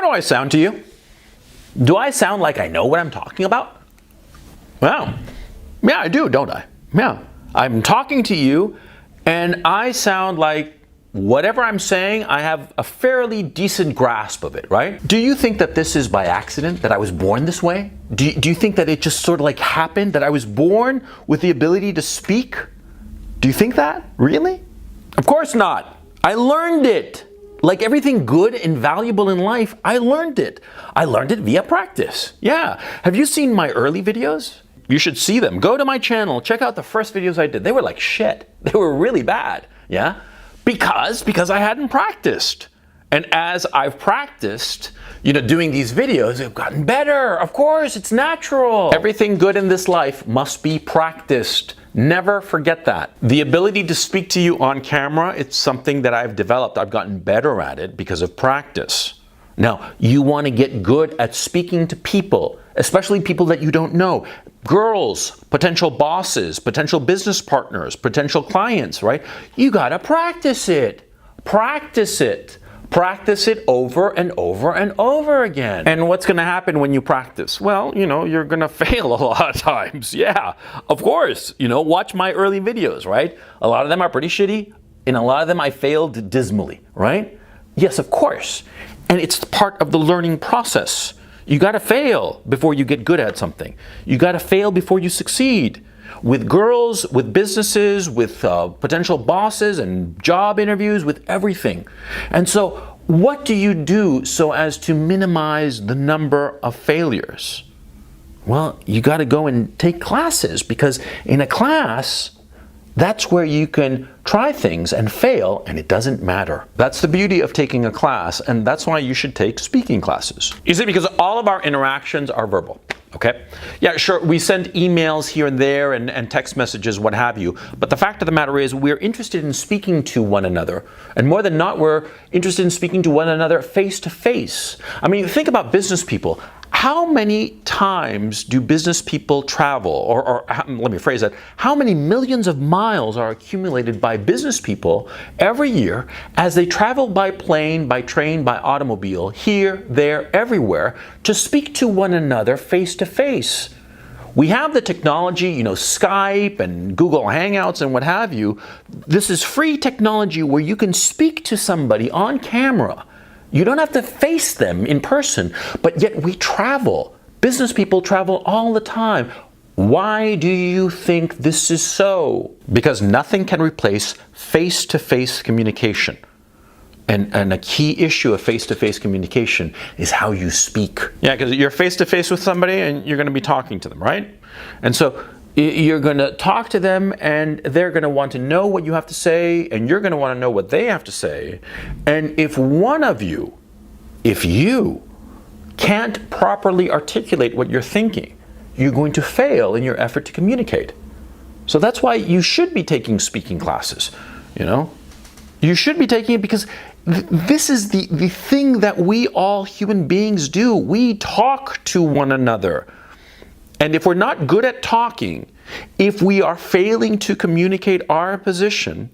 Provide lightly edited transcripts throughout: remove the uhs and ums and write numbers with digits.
do I sound to you? Do I sound like I know what I'm talking about? Well, yeah, I do, don't I? Yeah. I'm talking to you, and I sound like whatever I'm saying, I have a fairly decent grasp of it, right? Do you think that this is by accident, that I was born this way? Do you think that it just sort of like happened, that I was born with the ability to speak? Do you think that? Really? Of course not. I learned it. Like everything good and valuable in life, I learned it. I learned it via practice. Yeah. Have you seen my early videos? You should see them. Go to my channel, check out the first videos I did. They were like shit. They were really bad. Yeah? Because I hadn't practiced. And as I've practiced, doing these videos, I've gotten better. Of course, it's natural. Everything good in this life must be practiced. Never forget that. The ability to speak to you on camera, it's something that I've developed. I've gotten better at it because of practice. Now, you want to get good at speaking to people, especially people that you don't know. Girls, potential bosses, potential business partners, potential clients, right? You got to practice it. Practice it. Practice it over and over and over again. And what's going to happen when you practice? Well, you're going to fail a lot of times. Yeah, of course. Watch my early videos, right? A lot of them are pretty shitty, and a lot of them I failed dismally, right? Yes, of course. And it's part of the learning process. You got to fail before you get good at something. You got to fail before you succeed. With girls, with businesses, with potential bosses and job interviews, with everything. And so what do you do so as to minimize the number of failures? Well, you got to go and take classes, because in a class, that's where you can try things and fail, and it doesn't matter. That's the beauty of taking a class, and that's why you should take speaking classes. You see, because all of our interactions are verbal, okay? Yeah, sure, we send emails here and there and text messages, what have you, but the fact of the matter is we're interested in speaking to one another, and more than not, we're interested in speaking to one another face to face. I mean, think about business people. How many times do business people travel, or let me phrase that, how many millions of miles are accumulated by business people every year as they travel by plane, by train, by automobile, here, there, everywhere, to speak to one another face to face? We have the technology, Skype and Google Hangouts and what have you. This is free technology where you can speak to somebody on camera. You don't have to face them in person, but yet we travel. Business people travel all the time. Why do you think this is so? Because nothing can replace face-to-face communication. And a key issue of face-to-face communication is how you speak. Yeah, because you're face-to-face with somebody and you're going to be talking to them, right? And so you're going to talk to them, and they're going to want to know what you have to say, and you're going to want to know what they have to say. And if one of you, if you can't properly articulate what you're thinking, you're going to fail in your effort to communicate. So that's why you should be taking speaking classes, You should be taking it because this is the thing that we all human beings do. We talk to one another. And if we're not good at talking, if we are failing to communicate our position,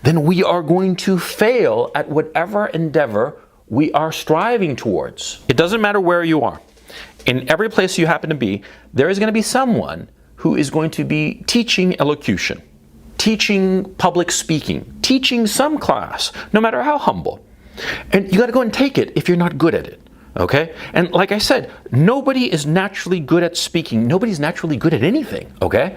then we are going to fail at whatever endeavor we are striving towards. It doesn't matter where you are. In every place you happen to be, there is going to be someone who is going to be teaching elocution, teaching public speaking, teaching some class, no matter how humble. And you got to go and take it if you're not good at it. Okay? And like I said, nobody is naturally good at speaking. Nobody's naturally good at anything. Okay?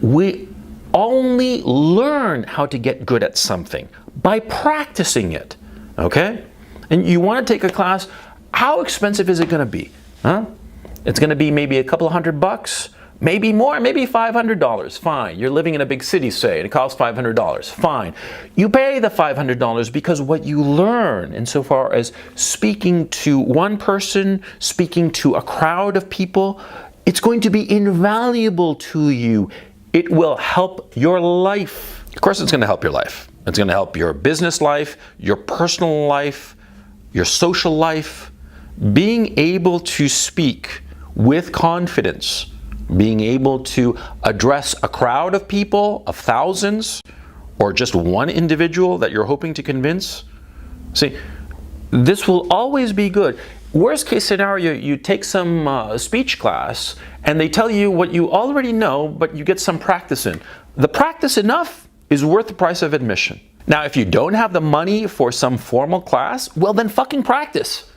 We only learn how to get good at something by practicing it. Okay? And you want to take a class, how expensive is it going to be? Huh? It's going to be maybe a couple of $100, maybe more, maybe $500. Fine. You're living in a big city, say, and it costs $500. Fine. You pay the $500 because what you learn insofar as speaking to one person, speaking to a crowd of people, it's going to be invaluable to you. It will help your life. Of course, it's going to help your life. It's going to help your business life, your personal life, your social life. Being able to speak with confidence, being able to address a crowd of people, of thousands, or just one individual that you're hoping to convince. See, This will always be good. Worst case scenario, you take some speech class and they tell you what you already know, but you get some practice in. The practice enough is worth the price of admission. Now, if you don't have the money for some formal class, well then fucking practice.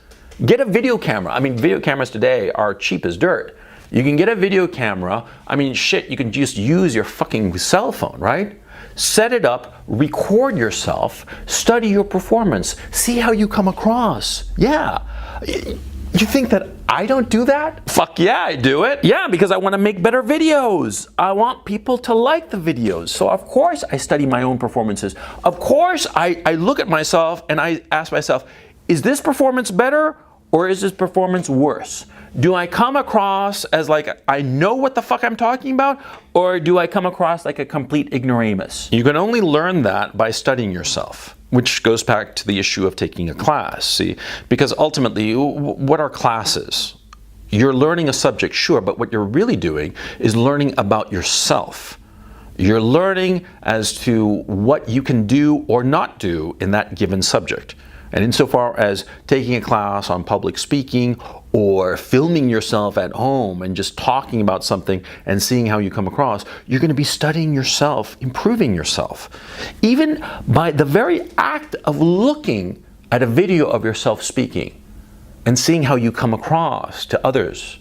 Get a video camera. I mean, video cameras today are cheap as dirt. You can get a video camera. I mean, shit, you can just use your fucking cell phone, right? Set it up, record yourself, study your performance, see how you come across. Yeah. You think that I don't do that? Fuck yeah, I do it. Yeah, because I want to make better videos. I want people to like the videos. So of course I study my own performances. Of course I look at myself and I ask myself, is this performance better or is this performance worse? Do I come across as like I know what the fuck I'm talking about, or do I come across like a complete ignoramus? You can only learn that by studying yourself, which goes back to the issue of taking a class, see? Because ultimately, what are classes? You're learning a subject, sure, but what you're really doing is learning about yourself. You're learning as to what you can do or not do in that given subject. And insofar as taking a class on public speaking or filming yourself at home and just talking about something and seeing how you come across, you're going to be studying yourself, improving yourself. Even by the very act of looking at a video of yourself speaking and seeing how you come across to others,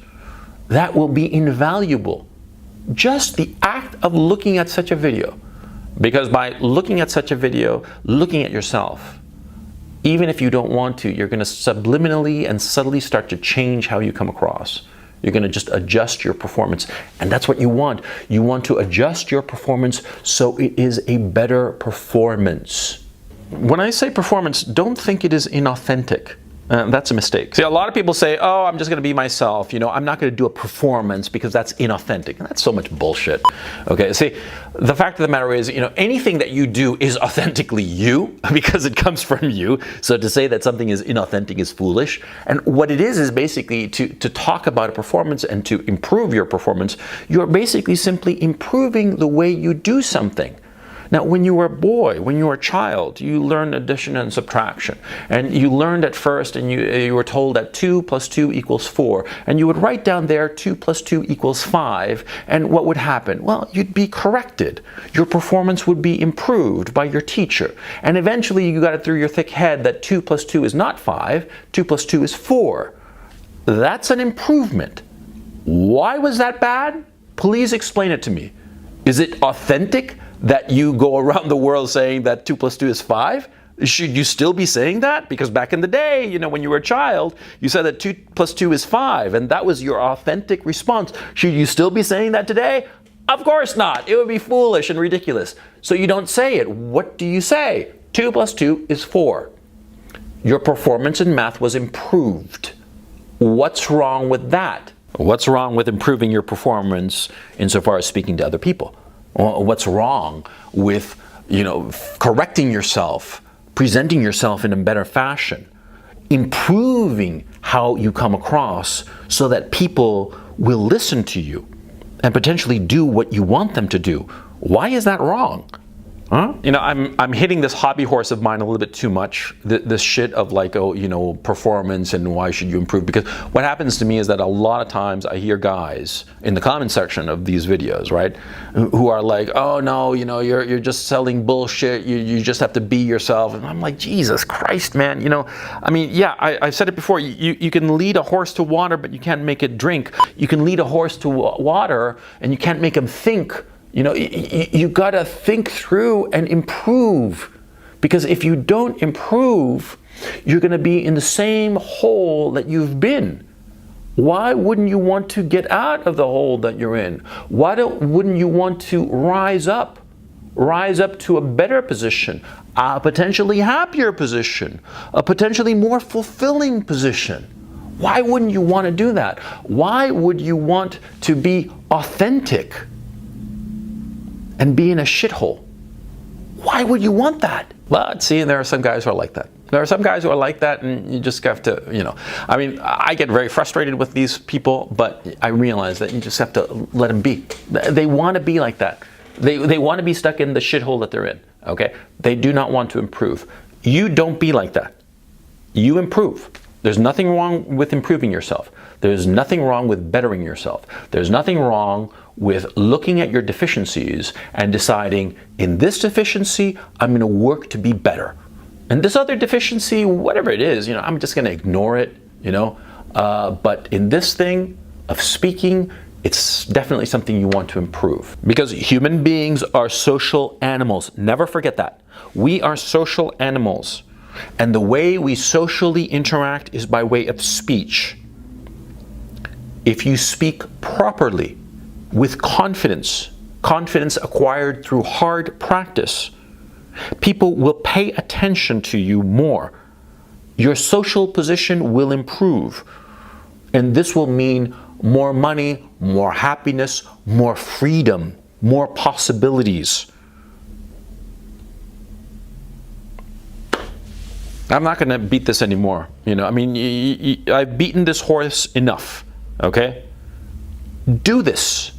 that will be invaluable. Just the act of looking at such a video. Because by looking at such a video, looking at yourself, even if you don't want to, you're going to subliminally and subtly start to change how you come across. You're going to just adjust your performance. And that's what you want. You want to adjust your performance so it is a better performance. When I say performance, don't think it is inauthentic. That's a mistake. See, a lot of people say, oh, I'm just going to be myself. You know, I'm not going to do a performance because that's inauthentic. And that's so much bullshit. Okay, see, the fact of the matter is, you know, anything that you do is authentically you because it comes from you. So to say that something is inauthentic is foolish. And what it is basically to talk about a performance and to improve your performance, you're basically simply improving the way you do something. Now, when you were a boy, when you were a child, you learned addition and subtraction. And you learned at first, and you were told that 2 plus 2 equals 4. And you would write down there 2 plus 2 equals 5. And what would happen? Well, you'd be corrected. Your performance would be improved by your teacher. And eventually you got it through your thick head that 2 plus 2 is not 5, 2 plus 2 is 4. That's an improvement. Why was that bad? Please explain it to me. Is it authentic that you go around the world saying that 2 plus 2 is 5? Should you still be saying that? Because back in the day, you know, when you were a child, you said that 2 plus 2 is 5, and that was your authentic response. Should you still be saying that today? Of course not. It would be foolish and ridiculous. So you don't say it. What do you say? 2 plus 2 is 4. Your performance in math was improved. What's wrong with that? What's wrong with improving your performance insofar as speaking to other people? What's wrong with, you know, correcting yourself, presenting yourself in a better fashion, improving how you come across so that people will listen to you and potentially do what you want them to do? Why is that wrong? Huh? You know, I'm hitting this hobby horse of mine a little bit too much. This shit of like, oh, you know, performance and why should you improve? Because what happens to me is that a lot of times I hear guys in the comment section of these videos, right, who are like, oh no, you know, you're just selling bullshit. You just have to be yourself. And I'm like, Jesus Christ, man. You know, I mean, yeah, I've said it before. You can lead a horse to water, but you can't make it drink. You can lead a horse to water, and you can't make him think. You know, you gotta think through and improve, because if you don't improve, you're gonna be in the same hole that you've been. Why wouldn't you want to get out of the hole that you're in? Wouldn't you want to rise up to a better position, a potentially happier position, a potentially more fulfilling position? Why wouldn't you want to do that? Why would you want to be authentic and be in a shithole? Why would you want that? But see, there are some guys who are like that. There are some guys who are like that, and you just have to, you know, I mean, I get very frustrated with these people, but I realize that you just have to let them be. They want to be like that. They want to be stuck in the shithole that they're in, okay? They do not want to improve. You don't be like that. you improve. There's nothing wrong with improving yourself. There's nothing wrong with bettering yourself. There's nothing wrong with looking at your deficiencies and deciding, in this deficiency, I'm going to work to be better. And this other deficiency, whatever it is, I'm just going to ignore it, But in this thing of speaking, it's definitely something you want to improve. Because human beings are social animals. Never forget that. We are social animals. And the way we socially interact is by way of speech. If you speak properly, with confidence acquired through hard practice, people will pay attention to you more. Your social position will improve. And this will mean more money, more happiness, more freedom, more possibilities. I'm not going to beat this anymore. I've beaten this horse enough. Okay? Do this.